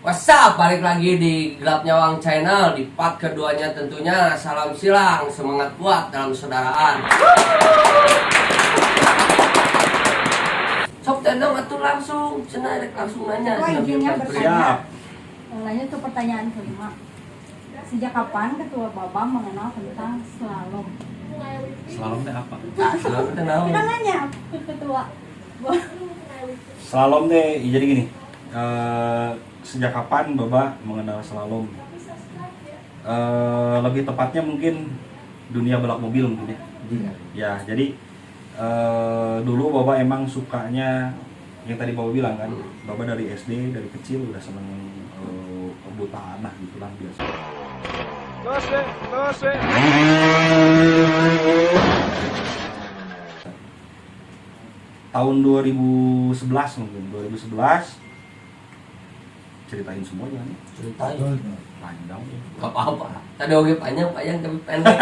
What's up? Balik lagi di Gelap Nyawang Channel. Di part keduanya tentunya salam silang, semangat kuat dalam saudaraan. Sok tendang atur langsung, cenah langsung nanya. Oh, izinnya Siap. Lanjut ke pertanyaan kelima. Sejak kapan Ketua Babam mengenal tentang slalom? Slalom teh apa? Selalu kenal. Kita nanya ke Ketua. Slalom teh jadi gini. Sejak kapan Baba mengenal slalom? Lebih tepatnya mungkin dunia balap mobil mungkin ya. Ya, jadi dulu Baba emang sukanya yang tadi Baba bilang kan, Baba dari SD dari kecil udah seneng buta tanah gitu lah biasa. Tahun 2011 mungkin, 2011 ceritain semuanya nih. Ceritain. Panjang ya. Gak apa-apa. Tadi oke panjang tapi pendek.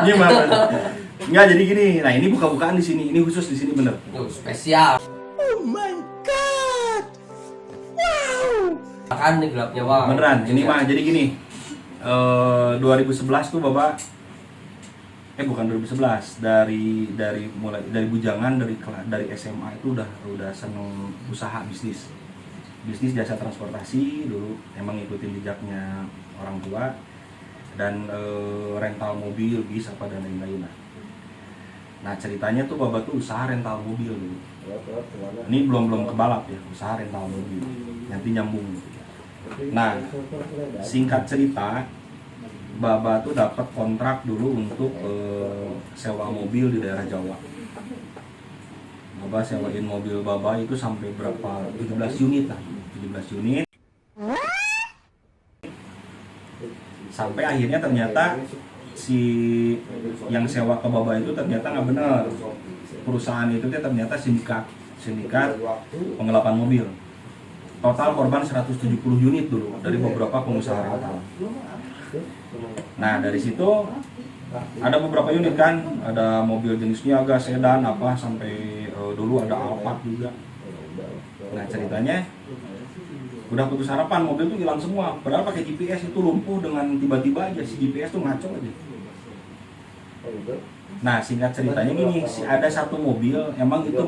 Gimana? Enggak, jadi gini. Nah, ini buka-bukaan di sini. Ini khusus di sini bener. Spesial. Oh my god. Wow. Kan nih Gelap Nyawang. Beneran. Ini mah jadi gini. 2011 tuh Bapak bukan 2011, dari mulai dari bujangan dari SMA itu udah seneng usaha bisnis jasa transportasi dulu, emang ngikutin jejaknya orang tua dan rental mobil bis apa dan lain-lain. Nah ceritanya tuh Bapak tuh usaha rental mobil dulu. Ini belum ke balap ya, usaha rental mobil nanti nyambung. Nah singkat cerita, Baba tuh dapat kontrak dulu untuk sewa mobil di daerah Jawa. Baba sewain mobil Baba itu sampai berapa? 17 unit lah, 17 unit. Sampai akhirnya ternyata si yang sewa ke Baba itu ternyata nggak benar. Perusahaan itu ternyata sindikat penggelapan mobil. Total korban 170 unit dulu dari beberapa pengusaha rental. Nah dari situ ada beberapa unit kan, ada mobil jenis Niaga, sedan apa sampai dulu ada Alphard juga. Nah ceritanya udah putus harapan, mobil tuh hilang semua. Padahal pakai GPS itu lumpuh dengan tiba-tiba aja, si GPS tuh ngaco aja. Nah singkat ceritanya gini, ada satu mobil, emang itu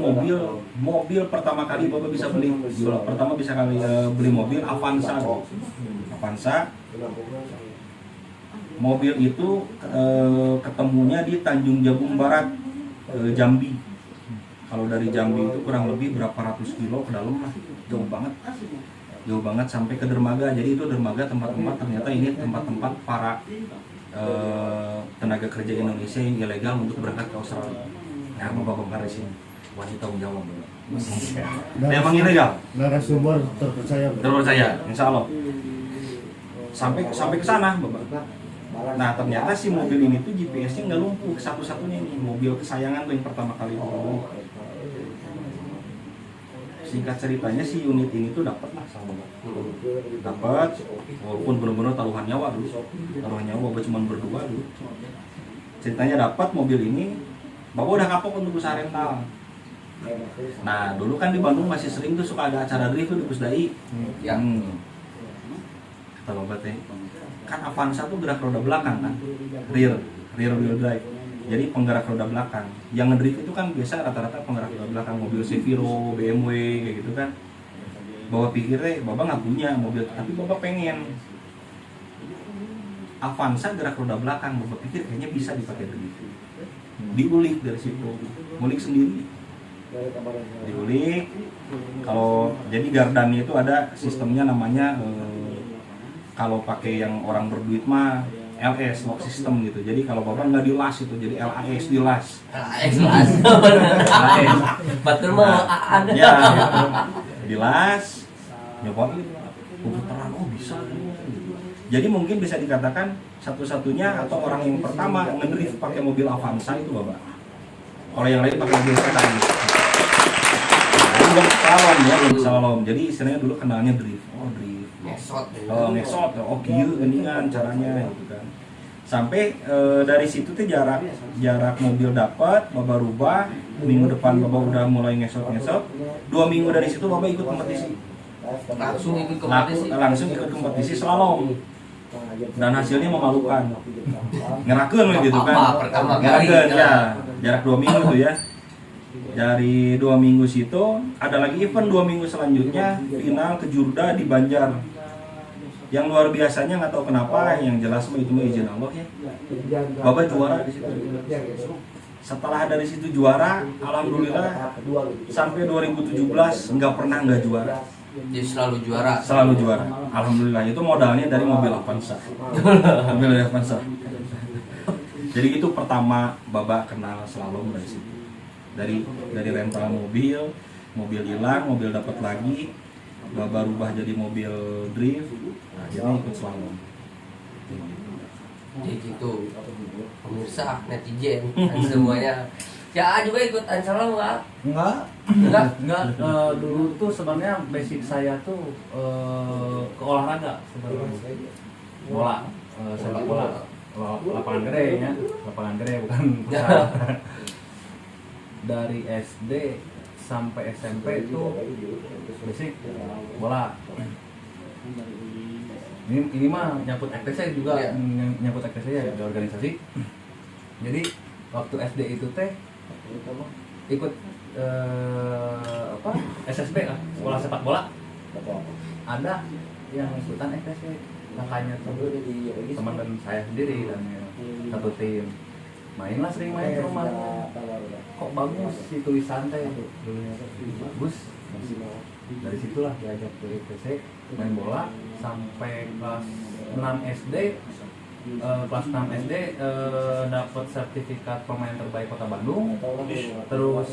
mobil pertama kali Bapak bisa beli, pertama bisa kali beli mobil Avanza. Mobil itu ketemunya di Tanjung Jabung Barat, Jambi. Kalau dari Jambi itu kurang lebih berapa ratus kilo ke dalam lah, jauh banget sampai ke dermaga. Jadi itu dermaga tempat-tempat, ternyata ini tempat-tempat para tenaga kerja Indonesia yang ilegal untuk berangkat ke Australia. Nah, Bapak di sini wanita menjawab. Memang ilegal. Narasumber Terpercaya, insya Allah. Sampai ke sana, Bapak. Nah ternyata si mobil ini tuh GPS-nya nggak lumpuh, satu-satunya ini mobil kesayangan tuh yang pertama kali dulu. Singkat ceritanya si unit ini tuh dapat walaupun benar-benar taruhan nyawa cuma berdua dulu. Ceritanya dapat mobil ini, Bapak udah kapok untuk usaha rental. Nah dulu kan di Bandung masih sering tuh suka ada acara drift tuh di Pusdai. Kata Bapak teh, kan Avanza tuh gerak roda belakang kan, rear wheel drive. Jadi penggerak roda belakang. Yang ngedrift itu kan biasa rata-rata penggerak roda belakang, mobil Seviro, BMW kayak gitu kan. Bapak pikirnya Bapak nggak punya mobil, tapi Bapak pengen Avanza gerak roda belakang. Bapak pikir kayaknya bisa dipakai drift. Diulik dari situ, ngulik sendiri. Diulik. Kalau jadi gardannya itu ada sistemnya namanya kalau pakai yang orang berduit mah LS, lock system gitu. Jadi kalau Bapak nggak dilas itu jadi LAS dilas. LAS. Betul mah ada. Ya, dilas, nyobain, putaran bisa. Jadi mungkin bisa dikatakan satu-satunya atau orang yang pertama ngedrift pakai mobil Avanza itu Bapak. Kalau yang lain pakai mobil sedan. Belum slalom. Jadi istilahnya dulu kenalnya drift. Drift. Ngesot. Ngesot. Kieu geuningan caranya gitu kan. Sampai dari situ tuh jarak mobil dapat, Baba rubah. Minggu depan Baba udah mulai ngesot. 2 minggu dari situ Baba ikut kompetisi. Langsung ikut kompetisi slalom. Dan hasilnya memalukan. Ngerakeun gitu kan. Pertama kali Ngerakeun ya. Jarak 2 minggu tuh ya. Dari 2 minggu situ ada lagi event 2 minggu selanjutnya final ke Jurda di Banjar. Yang luar biasanya nggak tahu kenapa, yang jelas mah itu mah izin Allah ya. Baba juara di situ. Setelah dari situ juara, alhamdulillah sampai 2017 nggak pernah nggak juara. Jadi selalu juara. Selalu juara. Alhamdulillah itu modalnya dari mobil Avanza. Mobil Avanza. Jadi itu pertama Baba kenal slalom dari situ. Dari rental mobil hilang, mobil dapat lagi. Baba rubah jadi mobil drift, akhirnya ikut slalom. Jadi gitu, pemirsa, netizen, dan semuanya. Ya juga ikutan slalom nggak? Enggak. Dulu tuh sebenarnya basic saya tuh ke olahraga sebenarnya. Bola, sepak bola, lapangan gede ya, lapangan gede bukan futsal. Dari SD sampai SMP itu basic bola. Ini mah nyangkut aktif saya juga, nyangkut aktif saya di organisasi. Jadi waktu SD itu teh ikut SSB lah, sekolah sepak bola. Ada yang ikutan FSB, kakaknya tuh teman dan saya sendiri dan satu tim. Sering main ke rumah. Kok bagus si tulisan teh bagus. Dari situlah diajak ke IPC main bola sampai kelas 6 SD. Kelas 6 SD dapat sertifikat pemain terbaik Kota Bandung. Terus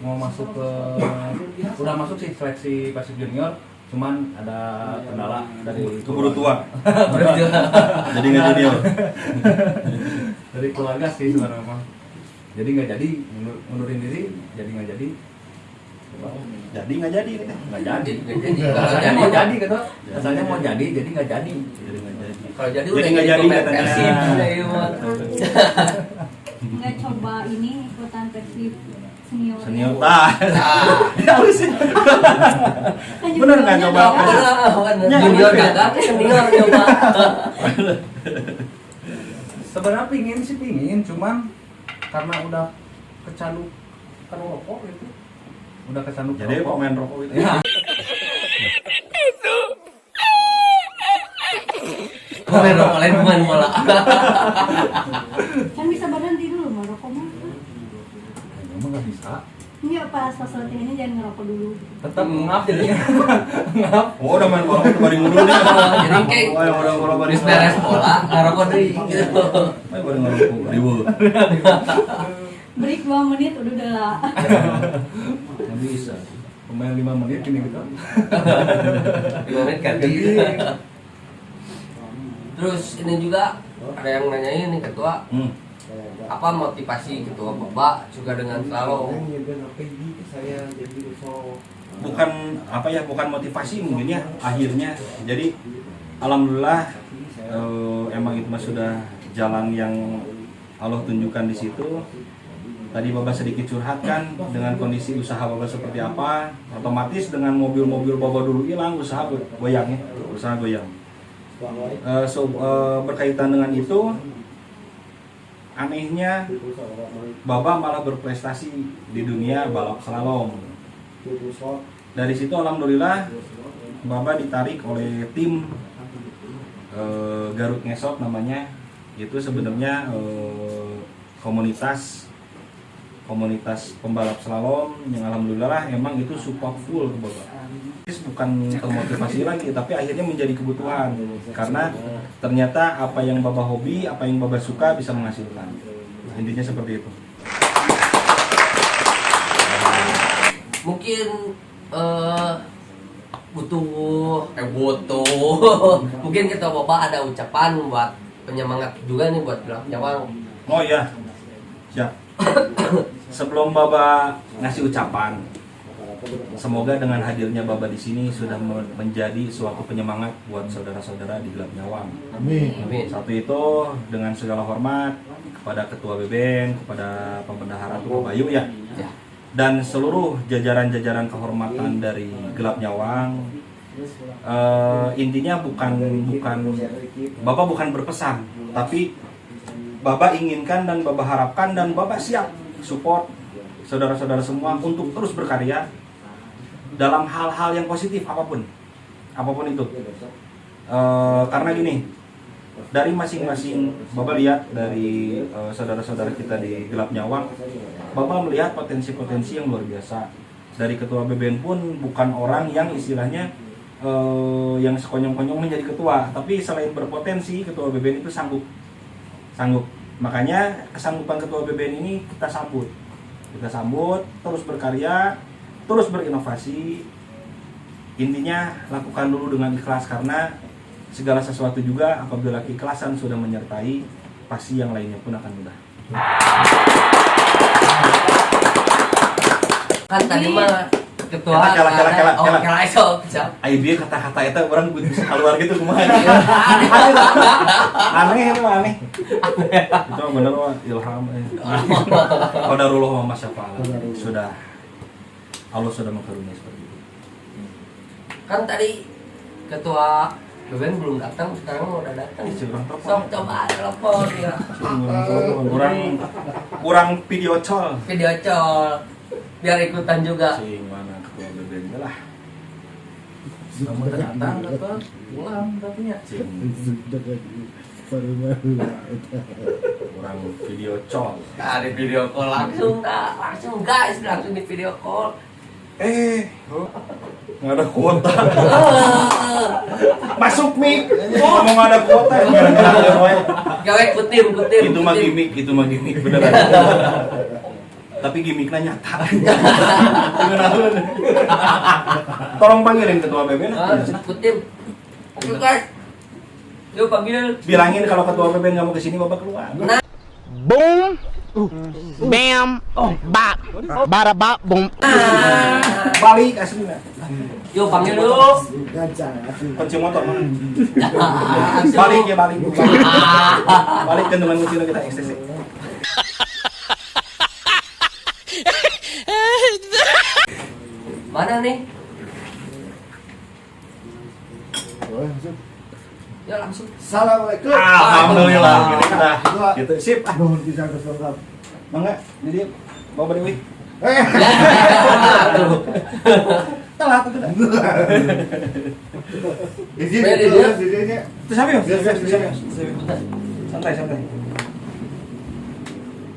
mau masuk ke udah masuk sih seleksi Persib Junior, cuman ada kendala dari Keburu tua. Jadi nggak junior. Dari keluarga sih sebenarnya mah. Jadi nggak jadi, mundurin diri, jadi nggak jadi. Jadi nggak jadi. Nggak jadi. Kalau Rasanya mau jadi gitu. Rasanya mau jadi nggak jadi. Kalau jadi Jadi nggak jadi katanya. Persib. Nggak coba ini ikutan Persib senior. Senior harus sih. Kan juga Bener nggak banyak coba apa? ya. Junior kagak, senior coba. Sebenarnya pingin, cuman karena udah kecandu kan rokok gitu. Udah kecandu Jadi rokok. pemain rokok itu. Ya. Pemain rokok lain pemain bola. Kan bisa berhenti dulu merokok mah. Emang nggak bisa. Iya pas latihan ini jangan ngerokok dulu. Tetap ngap jadinya. Ngap. Oh udah main bola itu baring dulu nih. Jadi kayak Oh yang udah bola baring. beres bola, ngerokok deh gitu. Main baring ngerokok ribu. Break 2 menit udah lah. Nggak bisa. Pemain 5 menit gini gitu. 5 menit ganti. Terus ini juga ada yang nanyain nih ketua, apa motivasi ketua Baba juga dengan slalom? Bukan motivasi mungkin ya akhirnya. Jadi alhamdulillah emang itu mah sudah jalan yang Allah tunjukkan di situ. Tadi Baba sedikit curhat kan dengan kondisi usaha Baba seperti apa, otomatis dengan mobil-mobil Baba dulu hilang, usaha goyang ya, usaha goyang. Berkaitan dengan itu, anehnya Baba malah berprestasi di dunia balap slalom. Dari situ alhamdulillah Baba ditarik oleh tim Garut Ngesot namanya. Itu sebenarnya komunitas pembalap slalom yang alhamdulillah emang itu support full ke Baba. Bukan termotivasi lagi, tapi akhirnya menjadi kebutuhan karena ternyata apa yang Baba hobi, apa yang Baba suka bisa menghasilkan. Intinya seperti itu. Mungkin butuh mungkin kita Baba ada ucapan buat penyemangat juga nih buat Gelap Nyawang. Oh iya, siap. Sebelum Baba ngasih ucapan, Semoga dengan hadirnya Baba di sini sudah menjadi suatu penyemangat buat saudara-saudara di Gelap Nyawang. Amin. Amin. Satu itu dengan segala hormat kepada Ketua BBN, kepada Pembendahara Tuh Bayu ya, Ya. dan seluruh jajaran-jajaran kehormatan dari Gelap Nyawang. Intinya bukan Bapak bukan berpesan, tapi Bapak inginkan dan Bapak harapkan dan Bapak siap support saudara-saudara semua untuk terus berkarya dalam hal-hal yang positif apapun itu. Karena gini, dari masing-masing Bapak lihat dari saudara-saudara kita di Gelap Nyawang, Bapak melihat potensi-potensi yang luar biasa. Dari Ketua BBN pun bukan orang yang istilahnya yang sekonyong-konyong menjadi ketua, tapi selain berpotensi, Ketua BBN itu sanggup. Makanya kesanggupan Ketua BBN ini kita sambut, terus berkarya, terus berinovasi. Intinya lakukan dulu dengan ikhlas, karena segala sesuatu juga apabila keikhlasan sudah menyertai, pasti yang lainnya pun akan mudah. Kan tadi mah ketua Kela. esok. Ayo dia kata-kata itu orang bisa keluar gitu kumaha. Aneh itu aneh. Itu bener wah ilham. Qadarullah wa masyafa'al. Sudah Allah sudah mengkarunia seperti itu. Kan tadi ketua BBN belum datang, sekarang udah datang. Sok coba telepon ya. Kurang video call. Video call biar ikutan juga. Cing mana ketua BBN lah. Kamu datang atau pulang tapi ya. Cing kurang video call. Nah, di video call langsung guys, langsung di video call. Nggak ada kuota. Masuk mic. Ngomong nggak ada kuota. Gawe kutim. Itu mah gimmick beneran. Tapi gimmicknya nyata. Tolong panggilin Ketua BBN. Kutim. Oke guys. Yuk panggil. Bilangin kalau Ketua BBN nggak mau kesini, Bapak keluar. Boom, bam, bap, bada bap, boom. Balik aslinya. Yuk panggil dulu. Kunci motor mah. Balik. Balik ke dengan kunci kita XTC. Mana nih? Ya langsung. Assalamualaikum. Alhamdulillah. Gini kita. Gitu sip. Nuhun pisan ke program. Mangga, jadi bawa Dewi. Telat itu. Izin Bayar itu dia. izinnya. Itu siapa ya? Santai.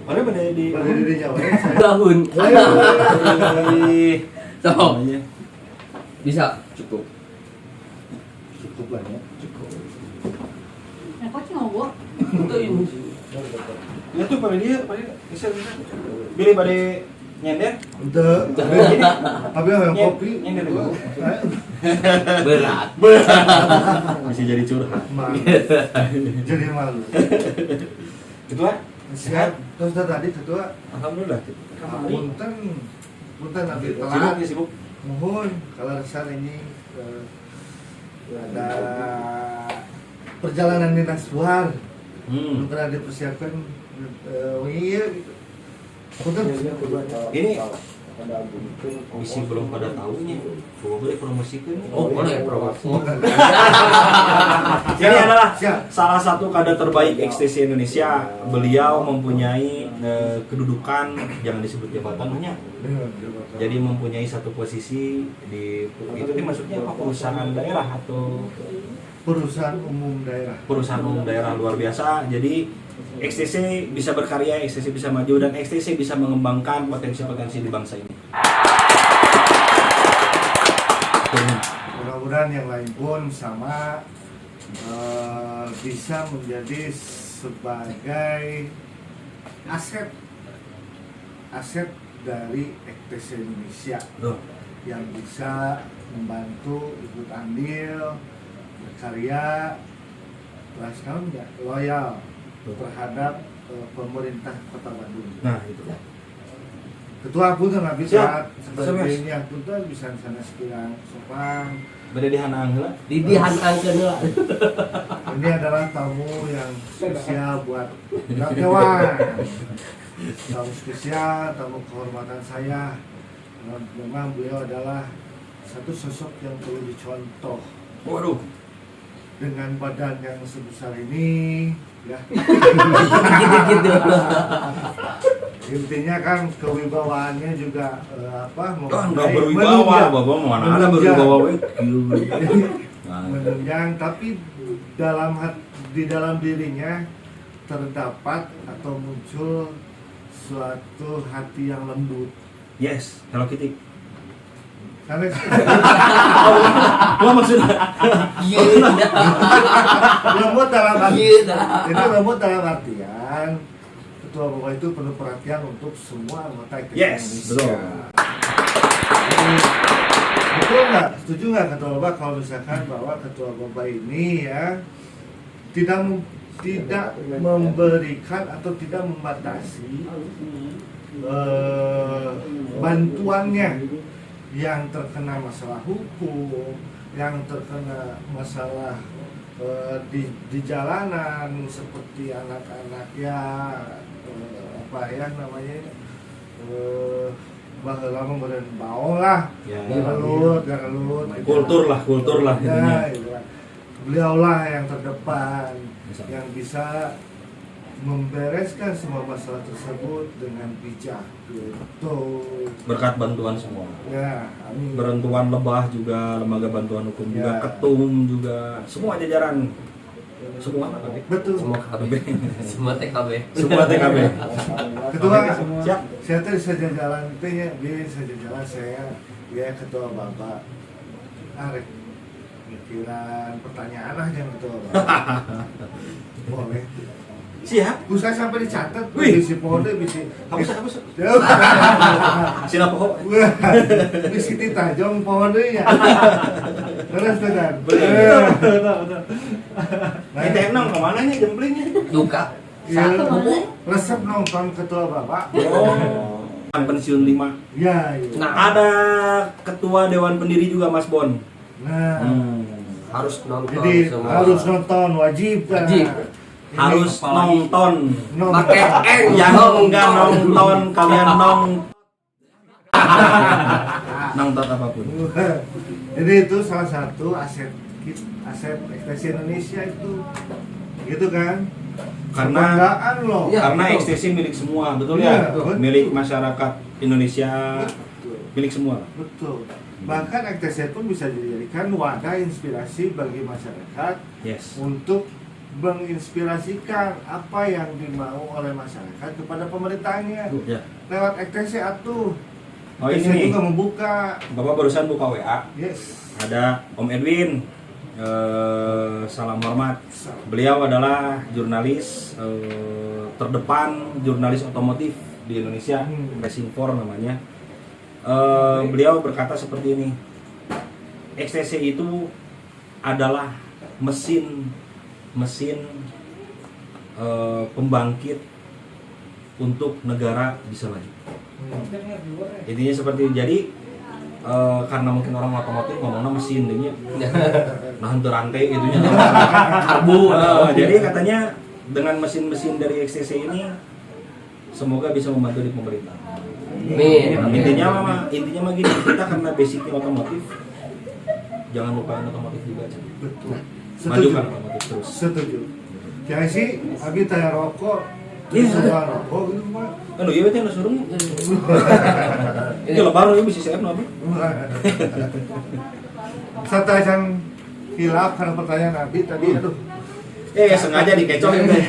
Mana pada di Berdiri di Jawa. Tahun. di So, namanya? bisa cukup. Cukup lah ya. Nah, kok ngobor? Untuk ini. Ya tuh pada dia bisa. Pilih pada nyender. Untuk tapi yang kopi. Nyender dulu. Berat. Masih jadi curhat. Jadi malu. Ketua? Siap. Terus tadi ketua. Alhamdulillah. Punten abdi Sibuk telat. ya sibuk. Mohon kalau resan ini ada perjalanan dinas luar belum pernah dipersiapkan iya gitu. Punten. Ini misi belum pada tahunya. Boleh promosikan. Oh, boleh promosi. Ini adalah Siap. salah satu kader terbaik XTC Indonesia. Beliau mempunyai kedudukan, jangan disebut jabatan hanya. Jadi mempunyai satu posisi di itu maksudnya apa, perusahaan daerah atau Perusahaan umum daerah luar biasa. Jadi XTC bisa berkarya, XTC bisa maju, dan XTC bisa mengembangkan potensi-potensi di bangsa ini. Mudah-mudahan yang lain pun sama bisa menjadi sebagai aset dari XTC Indonesia yang bisa membantu ikut andil berkarya loyal terhadap pemerintah Kota Bandung. Nah itu. ketua pun nggak bisa Siap. seperti ini pun tuh bisa sana sekian sopan. Beda di hanang heula. Di dihanangkeun heula. Ini adalah tamu yang spesial buat Gapnyawan. Tamu spesial, tamu kehormatan saya. Memang beliau adalah satu sosok yang perlu dicontoh. Waduh. Dengan badan yang sebesar ini, ya. Gitu-gitu. Intinya kan kewibawaannya juga Nggak berwibawa, Bapak mana ada berwibawa we. menunjang, tapi di dalam dirinya terdapat atau muncul suatu hati yang lembut. Yes, Hello Kitty. Karena Apa maksudnya? lembut dalam Gitu. itu lembut dalam artian ketua bapak itu penuh perhatian untuk semua anggota ITC Yes, Indonesia. Betul nggak? Setuju nggak ketua bapak kalau misalkan bahwa ketua bapak ini ya tidak memberikan atau tidak membatasi bantuannya yang terkena masalah hukum, yang terkena masalah di jalanan seperti anak-anak ya apa ya namanya baheula mah meureun baong lah, Ya. garelut. Kultur lah Ya, intinya. gitu kan. Beliaulah yang terdepan Bisa. yang bisa membereskan semua masalah tersebut dengan bijak gitu. Berkat bantuan semua. Ya, amin. Bantuan lebah juga, lembaga bantuan hukum juga, Ya. ketum juga, semua jajaran. Semua TKB. Betul. Semua KB. Semua TKB. Semua TKB. Ketua, Siap. saya tadi saja jalan itu ya, dia saja jalan saya, dia ketua bapak. Arek pikiran pertanyaan aja yang ketua bapak. Boleh. Siap. Pusat sampai dicatat, Wih. bisi pohon deh, bisi. Hapus. Ya. Sila poho. Wah, bisi ditajong pohon deh ya. Terus tuh kan. Betul. Nah, Ini nang kemana nya gemblingnya? Duka. iya, Boleh. resep nonton ketua bapak. Oh. Pensiun 5. Ya, iya. Nah, Ada ketua dewan pendiri juga Mas Bon. Nah, harus nonton jadi semua. harus nonton, wajib. Kan? Wajib. Ini Harus nonton. Pakai N. Yang enggak nonton kalian nonton apapun. Jadi itu salah satu aset ekstasi Indonesia itu, gitu kan? Karena Kebanggaan loh. Ya, karena betul. ekstasi milik semua, betul Iya, ya? betul. Milik masyarakat Indonesia, Betul. milik semua. Betul. Bahkan ekstasi pun bisa dijadikan wadah inspirasi bagi masyarakat Yes. untuk menginspirasikan apa yang dimau oleh masyarakat kepada pemerintahnya Ya. lewat ekstasi atuh. Oh ini Ekstasi nih, juga membuka. Bapak barusan buka WA. Yes. Ada Om Edwin. Salam hormat. Beliau adalah jurnalis terdepan, jurnalis otomotif di Indonesia, Racing 4 namanya. Beliau berkata seperti ini, XTC itu adalah mesin pembangkit untuk negara bisa maju. Intinya seperti itu. Jadi karena mungkin orang otomotif ngomongnya mesin ini nah untuk rantai itunya karbu. Jadi katanya dengan mesin-mesin dari XTC ini semoga bisa membantu di pemerintah. Intinya mah gini, kita karena basicnya otomotif, jangan lupain otomotif juga. Betul. Majukan otomotif terus. Setuju. Jadi sih, abi tanya rokok, Iya. terus suka rokok gitu mah. Kan iya teh suruh. Ini lebaran ini bisa CF nabi. Setelah yang hilaf karena pertanyaan Abi tadi, aduh. Sengaja dikecokin teh.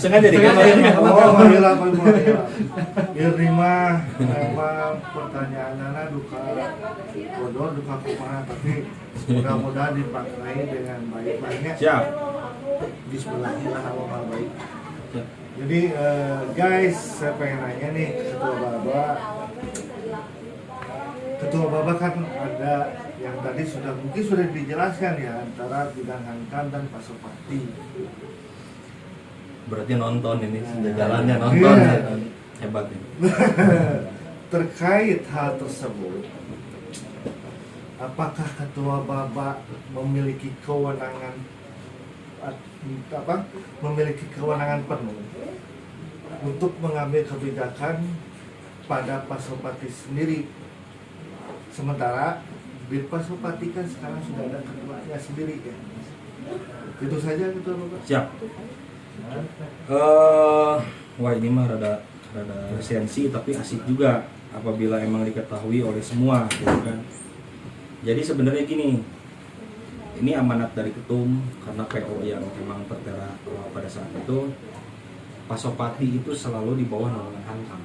Sengaja dikecokin. Oh, hilaf, hilaf. Irima memang pertanyaannya duka bodoh, duka kumaha, tapi mudah-mudahan dimaknai dengan baik-baiknya. Siap. Bismillahirrahmanirrahim hal baik. Siap. Jadi guys, saya pengen nanya nih Ketua Baba kan ada yang tadi mungkin sudah dijelaskan ya antara bidang Hankam dan Pasopati. Berarti nonton ini, sudah jalannya nonton. Iya. Hebat ini. terkait hal tersebut, apakah ketua Baba memiliki kewenangan penuh untuk mengambil kebijakan pada Pasopati sendiri, sementara di Pasopati kan sekarang sudah ada ketuanya sendiri ya. Itu saja ketua Baba. Siap. Wah ini mah rada sensi tapi asik juga apabila emang diketahui oleh semua, gitu kan. Jadi sebenarnya gini, ini amanat dari ketum karena PO yang emang tertera pada saat itu, Pasopati itu selalu di bawah naungan Hankam.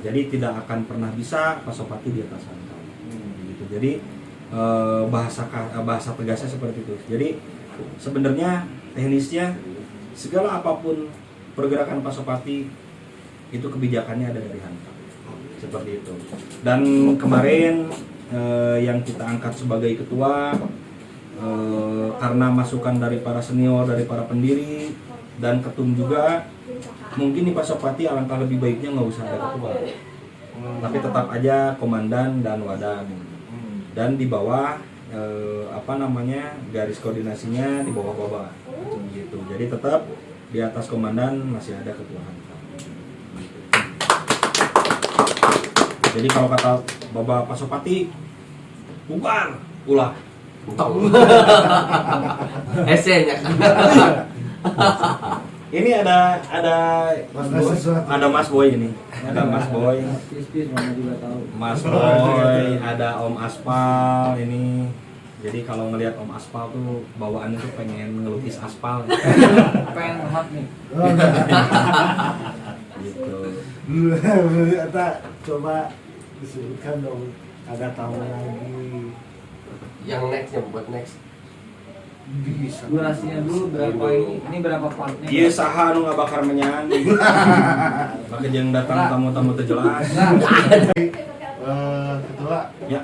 Jadi tidak akan pernah bisa Pasopati di atas Hankam. Gitu. Jadi bahasa tegasnya seperti itu. Jadi sebenarnya teknisnya segala apapun pergerakan Pasopati itu kebijakannya ada dari Hankam. Seperti itu. Dan kemarin yang kita angkat sebagai ketua karena masukan dari para senior, dari para pendiri dan ketum juga, mungkin di Pasopati alangkah lebih baiknya nggak usah ada ketua, tapi tetap aja komandan dan wadan, dan di bawah garis koordinasinya di bawah Baba gitu. Jadi tetap di atas komandan masih ada ketua Hankam. Jadi kalau kata Baba Pasopati, bubar, ulah. Esenya. Ini ada Sesuatu. ada Mas Boy ini, ada Mas Boy, Mas Boy, ada Om Aspal ini. Jadi kalau ngelihat Om Aspal tuh bawaannya tuh pengen ngelukis aspal. Pengen hot nih. Gitu. Coba disebutkan dong, ada tamu lagi. Yang nextnya buat next. Bisa. Durasinya dulu berapa ini berapa partnya? Iya saha nu ngabakar menyan. Pakai jeung datang tamu-tamu terjelas. Ketua, Ya.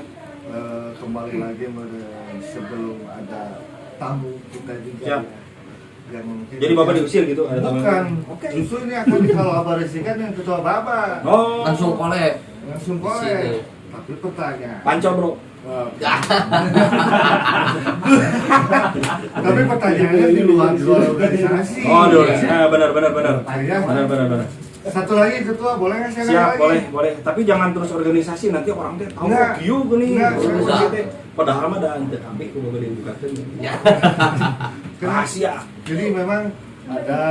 kembali lagi sebelum ada tamu kita juga. Siap. Yang mungkin Jadi Bapak diusir gitu ada tamu. bukan, Oke. justru ini akan dikolaborasikan yang ketua Baba. Oh, Langsung collab. Langsung Di sini. boleh. Tapi pertanyaan. Panco, Bro. Tapi pertanyaannya di luar organisasi. Oh, dulu. Benar. Pertanyaan. Benar. Satu lagi ketua, boleh nggak saya nanya Siap, lagi? boleh. Tapi jangan terus organisasi, nanti orang teh tahu Nggak. kieu geuning. Nggak, Organisasi saya- teh padahal mah da teu kabeh ku Bapak dibukakeun. Ya. Rahasia. Jadi memang ada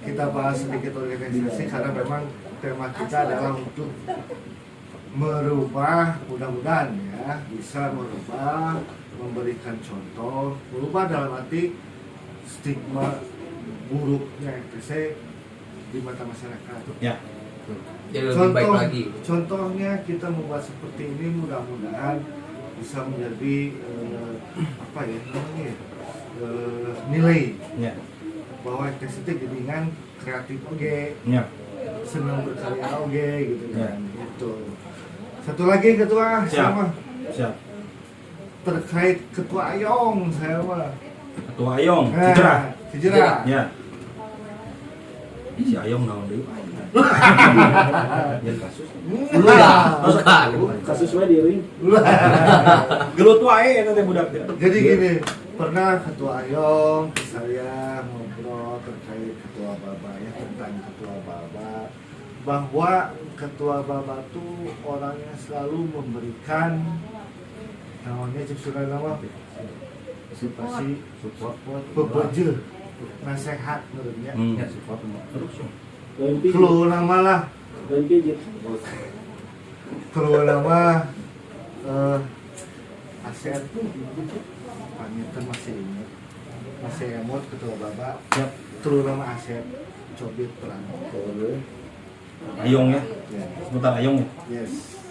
kita bahas sedikit organisasi karena memang tema kita adalah untuk merubah, mudah-mudahan ya bisa merubah, memberikan contoh, merubah dalam arti stigma buruknya ETC di mata masyarakat. Ya. Jadi lebih baik lagi. Contohnya kita membuat seperti ini mudah-mudahan bisa menjadi nilai Ya. bahwa ETC itu jadikan kreatif oge, Ya. senang berkarya oge gitu Ya. kan. Gitu. Satu lagi ketua, Siap. sama Siap. terkait ketua Ayong saya mah. Ketua Ayong, Cijerah. Cijerah. Ya. Si Ayong naon deui? Yang kasus. Bukan. Kasus wae di ring. Gelut wae eta teh budak teh. Jadi gini, pernah ketua Ayong ke saya ngobrol terkait ketua Baba ya, tentang ketua Baba, bahwa ketua Baba tuh orangnya selalu memberikan namanya cipsuran nama support bebeje nasehat menurutnya. Ya, support terus. Keluar nama lah, keluar nama Asep, panjatan masih ingat, masih emot ketua Baba. Siap. Keluar nama Asep, Cobit Pranoto. Ayong ya. Ya, Sebentar Ayong ya. yes.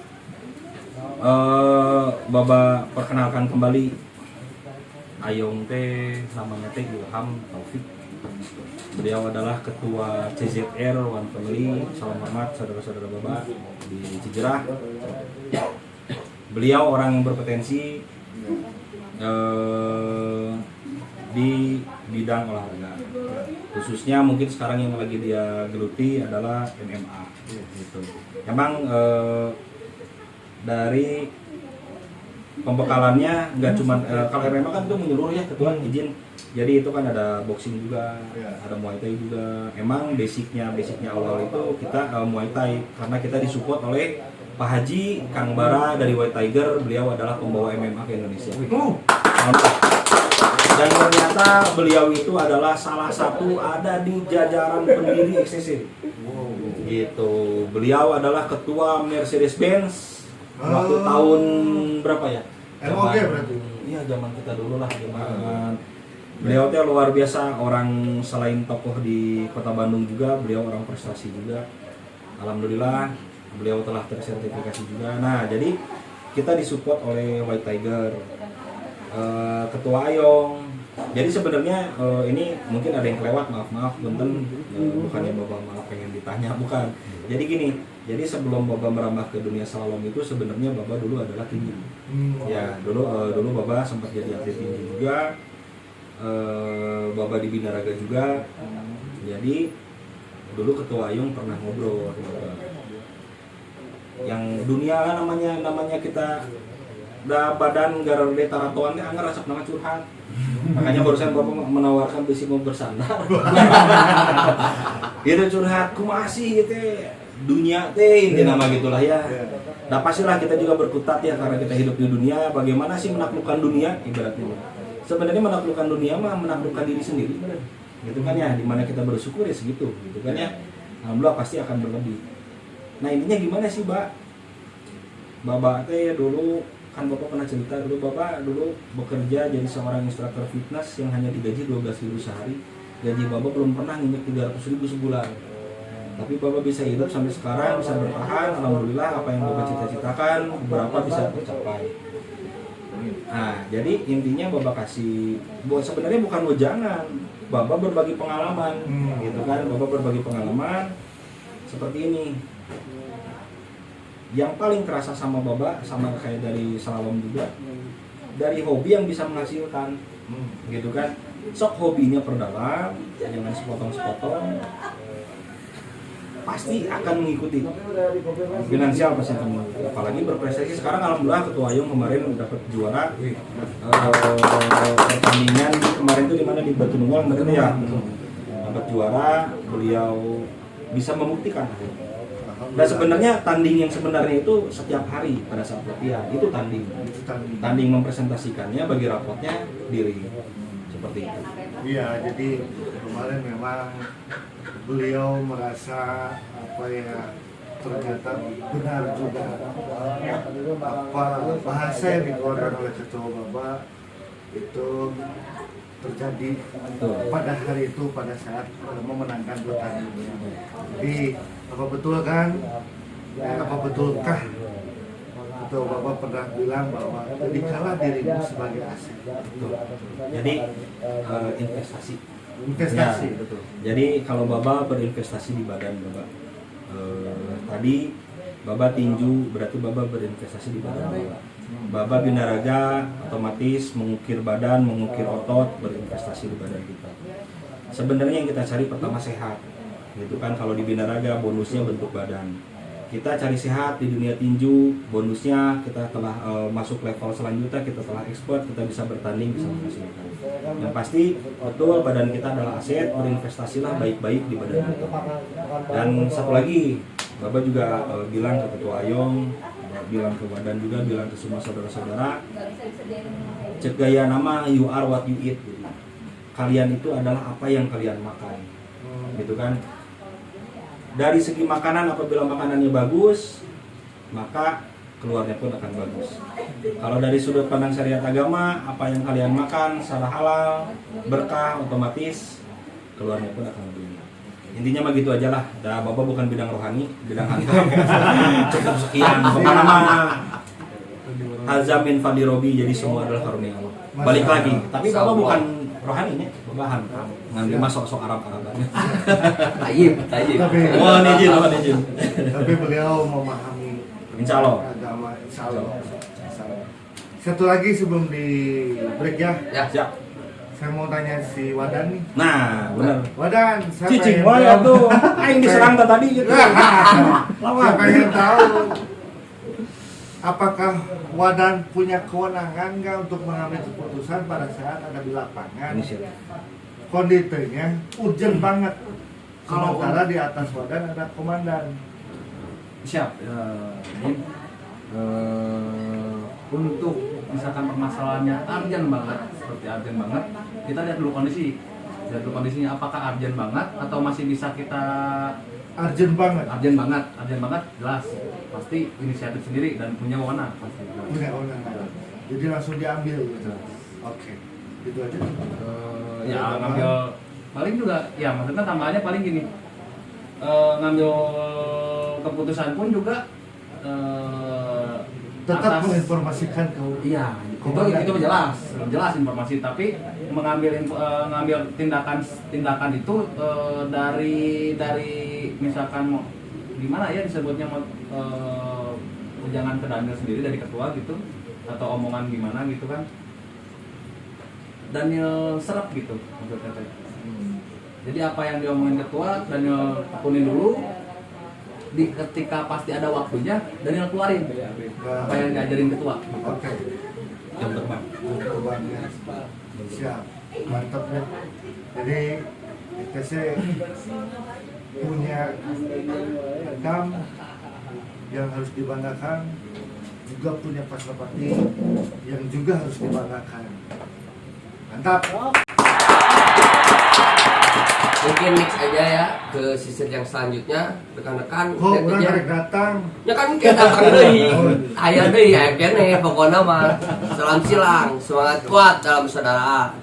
Baba perkenalkan kembali Ayong teh namanya teh Ilham Taufik. Beliau adalah ketua CZR One Family. Salam hormat saudara-saudara Baba di Cijerah. Beliau orang yang berpotensi di bidang olahraga. Khususnya mungkin sekarang yang lagi dia geluti adalah MMA gitu. Emang dari pembekalannya nggak cuma kalau MMA kan itu menyeluruh ya ketua izin. Jadi itu kan ada boxing juga, ada Muay Thai juga. Emang basicnya awal itu kita Muay Thai karena kita disupport oleh Pak Haji Kang Bara dari White Tiger. Beliau adalah pembawa MMA ke Indonesia. Mantap. Dan ternyata beliau itu adalah salah satu ada di jajaran pendiri XCC. Gitu. Beliau adalah ketua Mercedes-Benz waktu tahun berapa ya? MOG berarti. Iya, zaman kita dulu lah, zaman beliau teh luar biasa, orang selain tokoh di Kota Bandung juga, beliau orang prestasi juga. Alhamdulillah, beliau telah tersertifikasi juga. Nah, jadi kita disupport oleh White Tiger, Ketua Ayong. Jadi sebenarnya ini mungkin ada yang kelewat, maaf punten, bukannya Bapak malah pengen ditanya, bukan. Jadi gini, jadi sebelum Bapak merambah ke dunia slalom itu sebenarnya Bapak dulu adalah tinju. Ya, dulu Bapak sempat jadi atlet tinju juga. Bapak di Binaraga juga. Jadi dulu Ketua Ayung pernah ngobrol yang dunia kan namanya kita da badan garade taratoan teh anggar resep nama curhat. Makanya barusan Bapak menawarkan bisi mau bersandar. Gitu curhat kumaha sih teh dunia teh inti nama gitulah ya. Nah pastilah kita juga berkutat ya karena kita hidup di dunia, bagaimana sih menaklukkan dunia ibaratnya. Sebenarnya menaklukkan dunia mah menaklukkan diri sendiri, gitu kan ya. Dimana kita bersyukur ya segitu, gitu kan ya. Alhamdulillah pasti akan berlebih. Nah intinya gimana sih, Mbak? Bapak teh dulu kan Bapak pernah cerita Bapak dulu bekerja jadi seorang instruktur fitness yang hanya digaji 12.000 sehari. Gaji Bapak belum pernah nginjek 300.000 sebulan. Tapi Bapak bisa hidup sampai sekarang, bisa bertahan. Alhamdulillah apa yang Bapak cita-citakan beberapa bisa tercapai. Nah, jadi intinya Bapak kasih, sebenarnya bukan wejangan, Bapak berbagi pengalaman, gitu kan? Bapak berbagi pengalaman seperti ini. Yang paling kerasa sama Bapak, sama kayak dari slalom juga, dari hobi yang bisa menghasilkan, gitu kan? Sok hobinya perdalam, jangan sepotong-sepotong. Pasti akan mengikuti finansial pasti akan mengikuti. Apalagi berprestasi sekarang alhamdulillah Ketua Ayung kemarin dapat juara pertandingan kemarin itu di mana di Batu Nunggal ya dapat juara, beliau bisa membuktikan. Dan sebenarnya tanding yang sebenarnya itu setiap hari pada saat latihan itu tanding mempresentasikannya bagi rapotnya diri seperti itu. Iya, jadi kemarin memang beliau merasa apa ya ternyata benar juga apa bahasa yang dikeluarkan oleh Ketua Bapak itu terjadi pada hari itu pada saat memenangkan pertandingan. Jadi apa betul kan? Apa betulkah Ketua Bapak pernah bilang bahwa jadikanlah dirimu sebagai aset. Jadi investasi. Investasi, ya, betul. Jadi kalau Bapak berinvestasi di badan Bapak, tadi Bapak tinju berarti Bapak berinvestasi di badan Bapak. Bapak Binaraga otomatis mengukir badan, mengukir otot, berinvestasi di badan kita. Sebenarnya yang kita cari pertama sehat, gitu kan? Kalau di Binaraga bonusnya bentuk badan. Kita cari sehat di dunia tinju, bonusnya kita telah masuk level selanjutnya, kita telah ekspor, kita bisa bertanding, bisa menghasilkan. Yang pasti betul badan kita adalah aset, berinvestasilah baik-baik di badan kita. Dan satu lagi, Bapak juga bilang ke Ketua Ayong, bilang ke badan juga, bilang ke semua saudara-saudara, cek gaya nama you are what you eat. Gitu. Kalian itu adalah apa yang kalian makan, gitu kan? Dari segi makanan, apabila makanannya bagus, maka keluarnya pun akan bagus. Kalau dari sudut pandang syariat agama, apa yang kalian makan secara halal, berkah, otomatis keluarnya pun akan lebih. Intinya mah gitu aja lah. Dah Bapak bukan bidang rohani, bidang hantam. Cukup sekian. Bapak nama Hazamin Fadli Robi, jadi semua adalah karunia Allah. Balik lagi, tapi Bapak bukan rohani nih, Bapak hantam. Ngambil masuk Arab-Araban. Tayyib. Mohon izin. Tapi beliau memahami Insya Allah. agama, insya Allah. Satu lagi sebelum di break ya, Ya, Siap. saya mau tanya si Wadan nih. Nah, benar. Wadan, saya Cicing pengen wae tahu. tuh. Aing diserang tadi gitu. Saya pengen tahu apakah Wadan punya kewenangan nggak untuk mengambil keputusan pada saat ada di lapangan? Kondisinya urgent banget. Sementara di atas Wadan ada komandan. Siap. Ini untuk misalkan permasalahannya urgent banget, seperti urgent banget, kita lihat dulu kondisi. Lihat dulu kondisinya apakah urgent banget atau masih bisa kita Urgent banget. urgent banget jelas pasti inisiatif sendiri dan punya wewenang pasti. Punya kewenangan. Jadi langsung diambil gitu. Oke. Gitu aja. Ya ngambil paling juga ya maksudnya tambahannya paling gini, ngambil keputusan pun juga Tetap atas- menginformasikan ke iya komandan. itu jelas informasi, tapi ngambil tindakan itu dari misalkan gimana ya disebutnya jangan ke Daniel sendiri dari ketua gitu atau omongan gimana gitu kan, Daniel serap gitu maksudnya teh. Jadi apa yang diomongin ketua Daniel tekunin dulu, ketika pasti ada waktunya Daniel keluarin apa yang diajarin ketua. Oke. Jam terbang. Terbangnya. Siap. Mantap ya. Jadi ITC punya dam yang harus dibanggakan, juga punya Pasopati yang juga harus dibanggakan. Mantap. Mungkin next aja ya ke sisir yang selanjutnya rekan-rekan. Kok lihat orang aja. harus datang? Ya kan kita datang deui. Aya deui ya kene pokona mah. Salam silang, semangat kuat dalam persaudaraan.